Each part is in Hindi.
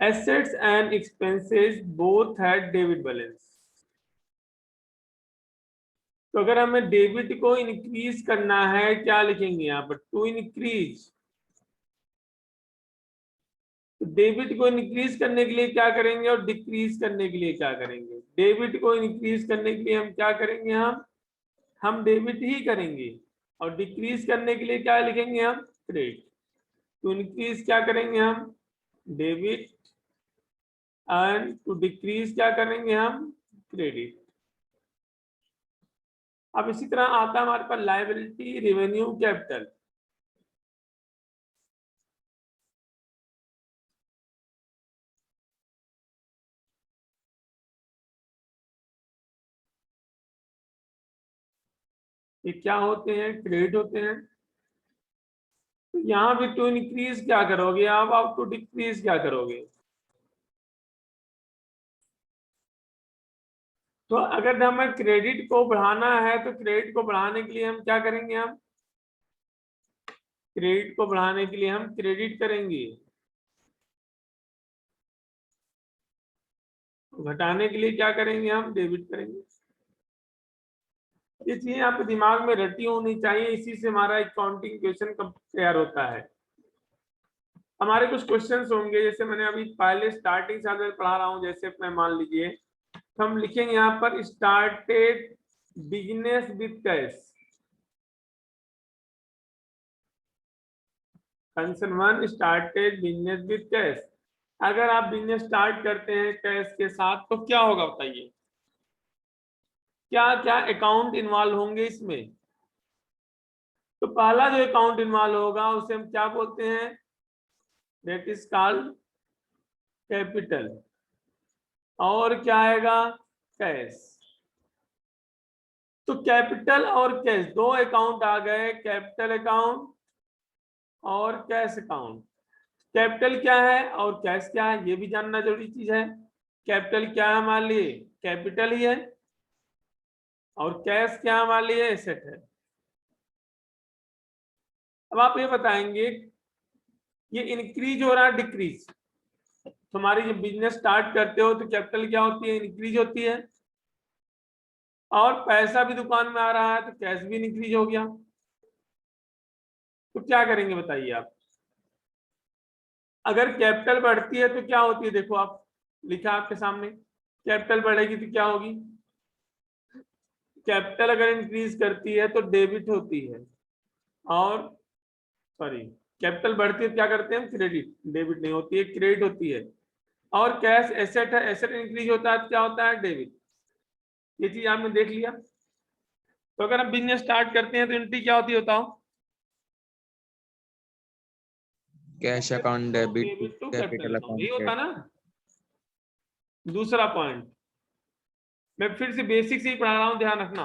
Assets and expenses both had debit balance. तो अगर हमें डेबिट को इंक्रीज करना है, क्या लिखेंगे यहाँ पर? To increase. तो डेबिट को इंक्रीज करने के लिए क्या करेंगे और डिक्रीज करने के लिए क्या करेंगे? डेबिट को इंक्रीज करने के लिए हम क्या करेंगे? हम डेबिट ही करेंगे। और डिक्रीज करने के लिए क्या लिखेंगे? हम क्रेडिट। टू इंक्रीज क्या करेंगे? हम डेबिट। एंड टू डिक्रीज क्या करेंगे? हम क्रेडिट। अब इसी तरह आता है हमारे पास लायबिलिटी, रेवेन्यू, कैपिटल। ये क्या होते हैं? क्रेडिट होते हैं। तो यहाँ भी टू इंक्रीज क्या करोगे आप टू डिक्रीज क्या करोगे? तो अगर हमें क्रेडिट को बढ़ाना है तो क्रेडिट को बढ़ाने के लिए हम क्या करेंगे? हम क्रेडिट को बढ़ाने के लिए हम क्रेडिट करेंगे। घटाने के लिए क्या करेंगे? हम डेबिट करेंगे। ये चीजें आपके दिमाग में रटी होनी चाहिए, इसी से हमारा अकाउंटिंग क्वेश्चन कब तैयार होता है। हमारे कुछ क्वेश्चंस होंगे, जैसे मैंने अभी पहले स्टार्टिंग से पढ़ा रहा हूँ, जैसे अपने मान लीजिए तो हम लिखेंगे यहाँ पर started business with cash. Concept 1, started business with cash. अगर आप बिजनेस स्टार्ट करते हैं कैश के साथ तो क्या होगा बताइए? क्या क्या अकाउंट इन्वॉल्व होंगे इसमें? तो पहला जो अकाउंट इन्वॉल्व होगा उसे हम क्या बोलते हैं? That is called capital. और क्या आएगा? कैश। तो कैपिटल और कैश दो अकाउंट आ गए, कैपिटल अकाउंट और कैश अकाउंट। कैपिटल क्या है और कैश क्या है ये भी जानना जरूरी चीज है। कैपिटल क्या है हमारे लिए? कैपिटल ही है। और कैश क्या है हमारे लिए? एसेट है। अब आप ये बताएंगे ये इंक्रीज हो रहा है डिक्रीज? तुम्हारी जब बिजनेस स्टार्ट करते हो तो कैपिटल क्या होती है? इंक्रीज होती है। और पैसा भी दुकान में आ रहा है तो कैश भी इंक्रीज हो गया। तो क्या करेंगे बताइए आप? अगर कैपिटल बढ़ती है तो क्या होती है? देखो आप, लिखा आपके सामने, कैपिटल बढ़ेगी तो क्या होगी? कैपिटल अगर इंक्रीज करती है तो डेबिट होती है। और सॉरी, कैपिटल बढ़ती है तो क्या करते हैं हम? क्रेडिट। डेबिट नहीं होती है, क्रेडिट होती है। और कैश एसेट है, एसेट इंक्रीज होता है तो क्या होता है? डेबिट। ये चीज आपने देख लिया। तो अगर हम बिजनेस स्टार्ट करते हैं तो एंट्री क्या होती है बताओ? Cash account debit, debit to capital capital account, यही अकाउंट होता क्रेडिट। ना। दूसरा पॉइंट, मैं फिर से बेसिक से ही पढ़ा रहा हूं, ध्यान रखना।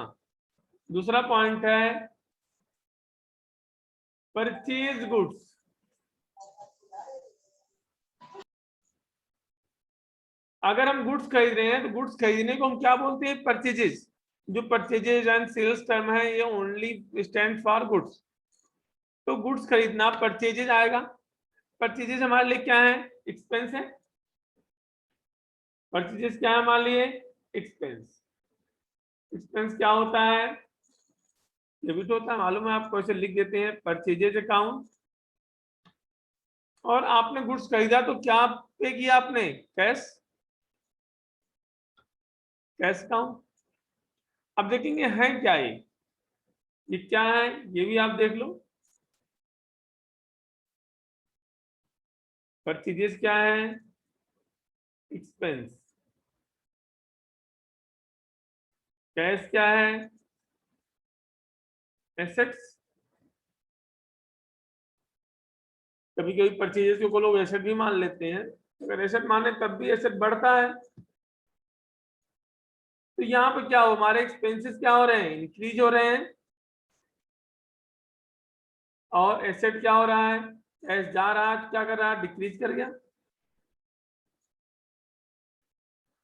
दूसरा पॉइंट है परचेज गुड्स। अगर हम गुड्स खरीद रहे हैं तो गुड्स खरीदने को हम क्या बोलते हैं? परचेजेस। जो परचेजेज एंड सेल्स टर्म है ये ओनली स्टैंड फॉर गुड्स। तो गुड्स खरीदना परचेजेज आएगा। परचेजेज हमारे लिए क्या है? एक्सपेंस है। परचेजेज क्या है हमारे लिए? एक्सपेंस। एक्सपेंस क्या होता है? डेबिट होता है, मालूम है आपको, ऐसे लिख देते हैं परचेजेज अकाउंट। और आपने गुड्स खरीदा तो क्या पे किया आपने? कैश। Cash account. अब देखेंगे है क्या ये क्या है ये भी आप देख लो। परचेजेस क्या है? एक्सपेंस। कैश क्या है? एसेट्स। कभी कभी परचेजेस को लोग एसेट भी मान लेते हैं, अगर एसेट माने तब भी एसेट बढ़ता है। तो यहाँ पे क्या हो, हमारे एक्सपेंसेस क्या हो रहे हैं? इंक्रीज हो रहे हैं। और एसेट क्या हो रहा है? कैश जा रहा है तो क्या कर रहा है? डिक्रीज कर गया।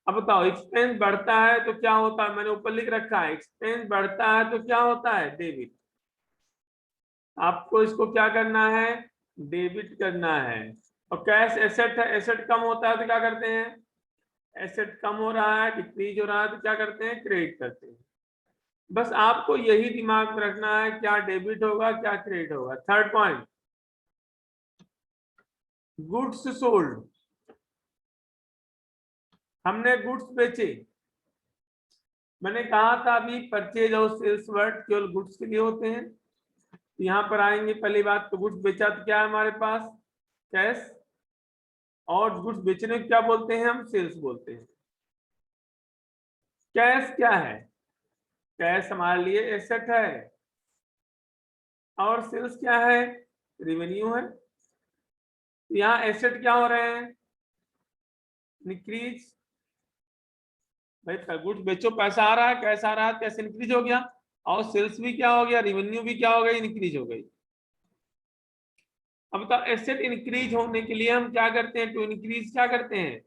अब बताओ, एक्सपेंस बढ़ता है तो क्या होता है? मैंने ऊपर लिख रखा है, एक्सपेंस बढ़ता है तो क्या होता है? डेबिट। आपको इसको क्या करना है? डेबिट करना है। और कैश एसेट है, एसेट कम होता है तो क्या करते हैं, एसेट कम हो रहा है, डिक्रीज हो रहा है तो क्या करते हैं, क्रेडिट करते हैं। बस आपको यही दिमाग में रखना है, क्या डेबिट होगा क्या क्रेडिट होगा। थर्ड पॉइंट, गुड्स सोल्ड, हमने गुड्स बेचे। मैंने कहा था अभी परचेज और सेल्स वर्ड केवल गुड्स के लिए होते हैं। यहाँ पर आएंगे, पहली बात तो गुड्स बेचा तो क्या है हमारे पास, कैश, और गुड्स बेचने को क्या बोलते हैं हम, सेल्स बोलते हैं। कैश क्या है, कैश हमारे लिए एसेट है, और सेल्स क्या है, रेवेन्यू है। यहाँ एसेट क्या हो रहे हैं, इंक्रीज। भाई गुड्स बेचो, पैसा आ रहा है, कैश आ रहा है, कैश इंक्रीज हो गया, और सेल्स भी क्या हो गया, रेवेन्यू भी क्या हो गई, इंक्रीज हो गई। अब तो एसेट इंक्रीज होने के लिए हम क्या करते हैं, टू इंक्रीज क्या करते हैं,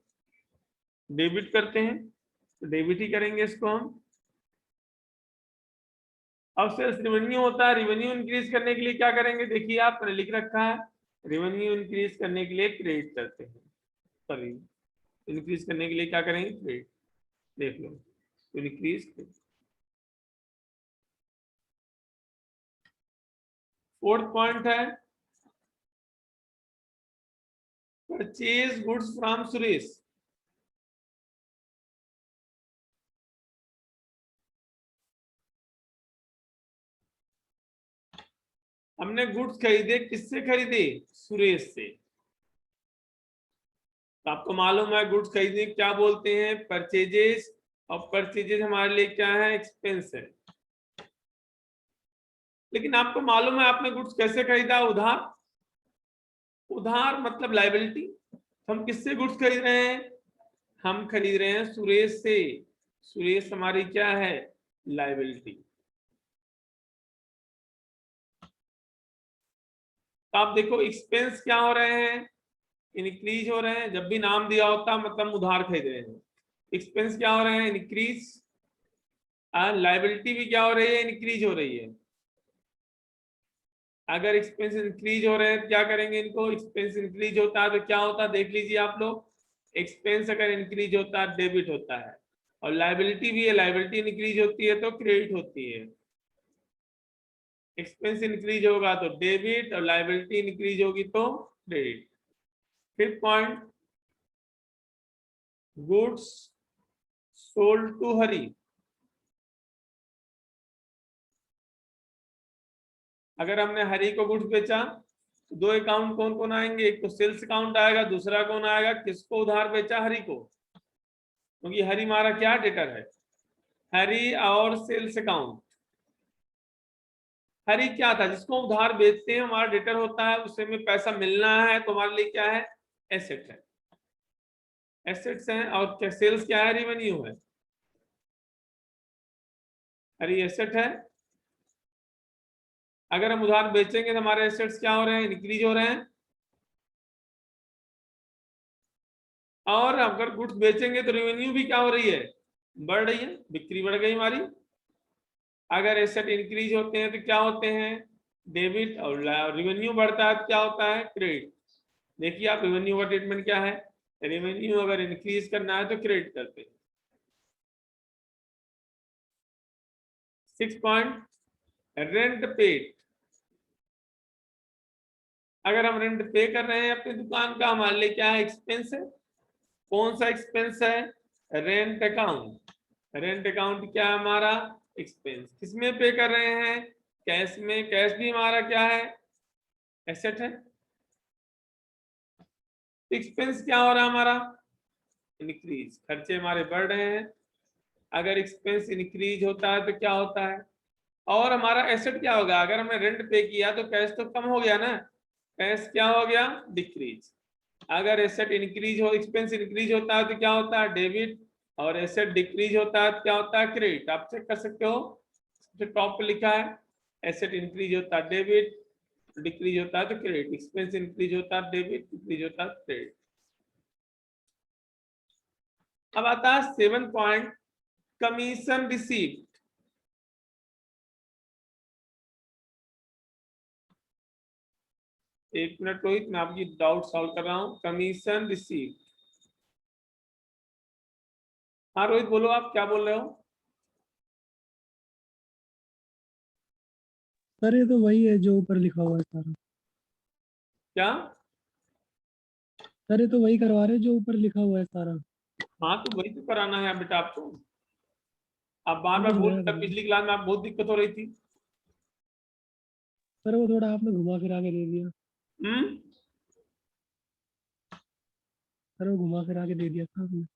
डेबिट करते हैं, तो डेबिट ही करेंगे इसको हम। अब सेल्स रेवेन्यू होता है, रेवेन्यू इंक्रीज करने के लिए क्या करेंगे, देखिए आपने लिख रखा है, रेवेन्यू इंक्रीज करने के लिए क्रेडिट करते हैं, सॉरी इंक्रीज करने के लिए क्या करेंगे, क्रेडिट। देख लो, इंक्रीज। फोर्थ पॉइंट है, परचेज गुड्स फ्रॉम सुरेश। हमने गुड्स खरीदे, किससे खरीदे, सुरेश से। तो आपको मालूम है गुड्स खरीदने क्या बोलते हैं, परचेजेस, और परचेजेस हमारे लिए क्या है, एक्सपेंस है। लेकिन आपको मालूम है आपने गुड्स कैसे खरीदा, उधार। उधार मतलब लायबिलिटी। हम किससे गुड्स खरीद रहे हैं, हम खरीद रहे हैं सुरेश से। सुरेश हमारी क्या है, लायबिलिटी। तो आप देखो एक्सपेंस क्या हो रहे हैं, इंक्रीज हो रहे हैं। जब भी नाम दिया होता मतलब उधार खरीद रहे हैं। एक्सपेंस क्या हो रहे हैं, इंक्रीज। लायबिलिटी भी क्या हो रही है, इंक्रीज हो रही है। अगर एक्सपेंस इंक्रीज हो रहे हैं तो क्या करेंगे इनको, एक्सपेंस इंक्रीज होता है तो क्या होता है, देख लीजिए आप लोग। एक्सपेंस अगर इंक्रीज होता है डेबिट होता है, और लायबिलिटी भी है, लायबिलिटी इंक्रीज होती है तो क्रेडिट होती है। एक्सपेंस इंक्रीज होगा तो डेबिट, और लायबिलिटी इंक्रीज होगी तो credit. Fifth point, goods sold to Hari. अगर हमने हरी को गुड्स बेचा तो दो अकाउंट कौन कौन आएंगे, एक तो सेल्स अकाउंट आएगा, दूसरा कौन आएगा, किसको उधार बेचा, हरी को, क्योंकि हरी हमारा क्या डेटर है, हरी और सेल्स अकाउंट। हरी क्या था, जिसको उधार बेचते हैं हमारा डेटर होता है, उससे में पैसा मिलना है तो हमारे लिए क्या है, एसेट है, एसेट्स हैं। और क्या सेल्स क्या है, रेवेन्यू है। हरी एसेट है। अगर हम उधार बेचेंगे तो हमारे एसेट्स क्या हो रहे हैं, इंक्रीज हो रहे हैं। और अगर गुड्स बेचेंगे तो रेवेन्यू भी क्या हो रही है, बढ़ रही है, बिक्री बढ़ गई हमारी। अगर एसेट इंक्रीज होते हैं तो क्या होते हैं, डेबिट, और रेवेन्यू बढ़ता है तो क्या होता है, क्रेडिट। देखिए आप रेवेन्यू का ट्रीटमेंट क्या है, रेवेन्यू अगर इंक्रीज करना है तो क्रेडिट करते हैं। 6 पॉइंट, रेंट पेड। अगर हम रेंट पे कर रहे हैं अपनी दुकान का, हमारे लिए क्या है, एक्सपेंस है। कौन सा एक्सपेंस है, रेंट अकाउंट। रेंट अकाउंट क्या है हमारा, एक्सपेंस। किसमें पे कर रहे हैं, कैश में। कैश भी हमारा क्या है, एसेट है। एक्सपेंस क्या हो रहा है हमारा, इंक्रीज, खर्चे हमारे बढ़ रहे हैं। अगर एक्सपेंस इंक्रीज होता है तो क्या होता है, और हमारा एसेट क्या होगा, अगर हमने रेंट पे किया तो कैश तो कम हो गया ना, कैश क्या हो गया, डिक्रीज। अगर एसेट इंक्रीज हो, एक्सपेंस इंक्रीज होता है तो क्या होता है, डेबिट, और एसेट डिक्रीज होता है तो क्या होता है, क्रेडिट। आप चेक कर सकते हो, सबसे टॉप पे लिखा है, एसेट इंक्रीज होता है डेबिट, डिक्रीज होता है तो क्रेडिट। एक्सपेंस इंक्रीज होता है डेबिट, डिक्रीज होता है क्रेडिट। अब आता है 7 पॉइंट, कमीशन रिसीव्ड। एक मिनट रोहित, मैं आपकी डाउट सॉल्व कर रहा हूँ। कमीशन रिसीव, हाँ रोहित बोलो, आप क्या बोल रहे हो? सर ये तो वही है जो ऊपर लिखा हुआ है सारा। क्या? सर ये तो वही करवा रहे हैं जो ऊपर लिखा हुआ है सारा। हाँ तो वही तो कराना है बेटा आपको। आप बार वो बार कुछ बोल नया रहे थे, करना है। पिछली क्लास में आप बहुत दिक्कत हो रही थी। सर वो थोड़ा आपने घुमा फिरा के दे दिया। हम्म। सर वो घुमा फिरा के दे दिया था आपने।